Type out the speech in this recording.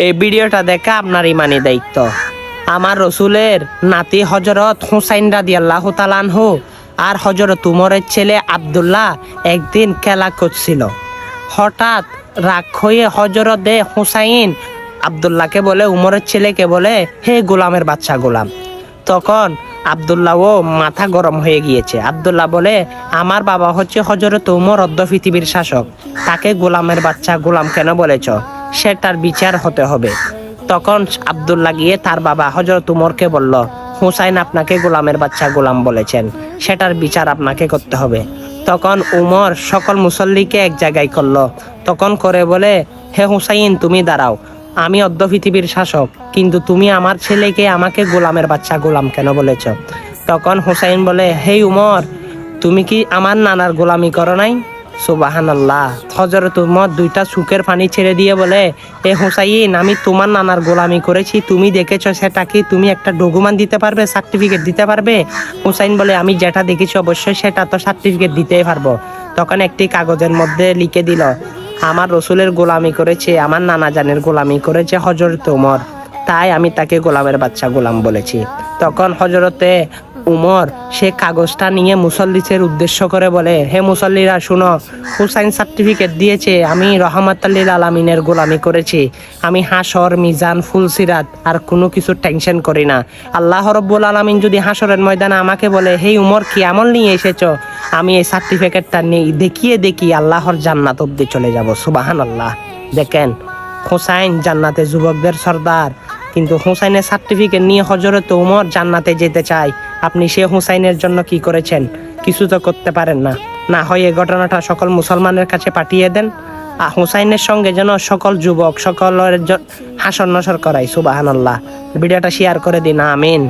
এই ভিডিওটা দেখে আপনার ইমানি দায়িত্ব। আমার রসুলের নাতি হজরত হুসাইন রাদিয়াল্লাহু তাআলা আনহু আর হজরত উমরের ছেলে আব্দুল্লাহ একদিন খেলা করছিল। হঠাৎ রাগ হয়ে হজরত হুসাইন আব্দুল্লাহকে বলে, উমরের ছেলেকে বলে, হে গোলামের বাচ্চা গোলাম। তখন আব্দুল্লাহও মাথা গরম হয়ে গিয়েছে। আব্দুল্লাহ বলে, আমার বাবা হচ্ছে হজরত উমর, অর্ধ পৃথিবীর শাসক, তাকে গোলামের বাচ্চা গোলাম কেন বলেছ? সেটার বিচার হতে হবে। তখন আব্দুল্লাহ গিয়ে তার বাবা হজরত উমরকে বলল, হুসাইন আপনাকে গোলামের বাচ্চা গোলাম বলেছেন, সেটার বিচার আপনাকে করতে হবে। তখন উমর সকল মুসল্লিকে এক জায়গায় করলো, তখন করে বলে, হে হুসাইন তুমি দাঁড়াও, আমি অর্ধ পৃথিবীর শাসক, কিন্তু তুমি আমার ছেলেকে আমাকে গোলামের বাচ্চা গোলাম কেন বলেছ? তখন হুসাইন বলে, হে উমর, তুমি কি আমার নানার গোলামি করো নাই? সুবহানাল্লাহ। হযরত উমর দুইটা চোখের পানি ছেড়ে দিয়ে বলে, এ হুসাইন, আমি তোমার নানার গোলামি করেছি, তুমি দেখেছো সেটা কি? তুমি একটা ডকুমেন্ট দিতে পারবে, সার্টিফিকেট দিতে পারবে? হুসাইন বলে, আমি যেটা দেখেছি অবশ্যই সেটা তো সার্টিফিকেট দিতেই পারবো। তখন একটি কাগজের মধ্যে লিখে দিল, আমার রসুলের গোলামি করেছে, আমার নানা জানের গোলামি করেছে হযরত উমর, তাই আমি তাকে গোলামের বাচ্চা গোলাম বলেছি। তখন হযরতে উমর সে কাগজটা নিয়ে মুসল্লিদের উদ্দেশ্য করে বলে, হে মুসল্লিরা শুনো, হুসাইন সার্টিফিকেট দিয়েছে আমি রহমাতুল আলামিনের গোলামি করেছি। আমি হাসর, মিজান, ফুলসিরাত আর কোনো কিছু টেনশন করি না। আল্লাহ রাব্বুল আলামিন যদি হাসরের ময়দানে আমাকে বলে, হে উমর কি আমল নিয়ে এসেছো, আমি এই সার্টিফিকেটটা নিয়ে দেখিয়ে আল্লাহর জান্নাত অব্দি চলে যাব। সুবহানাল্লাহ। দেখেন, হুসাইন জান্নাতে যুবকদের সর্দার, কিন্তু হুসাইনের সার্টিফিকেট নিয়ে হযরত উমর জান্নাতে যেতে চায়। আপনি সে হুসাইনের জন্য কি করেছেন? কিছু তো করতে পারেন না। না হয় এই ঘটনাটা সকল মুসলমানের কাছে পাঠিয়ে দেন, হুসাইনের সঙ্গে যেন সকল যুবক সকলের হাসর নসর করায়। সুবহানাল্লাহ। ভিডিওটা শেয়ার করে দিন। আমিন।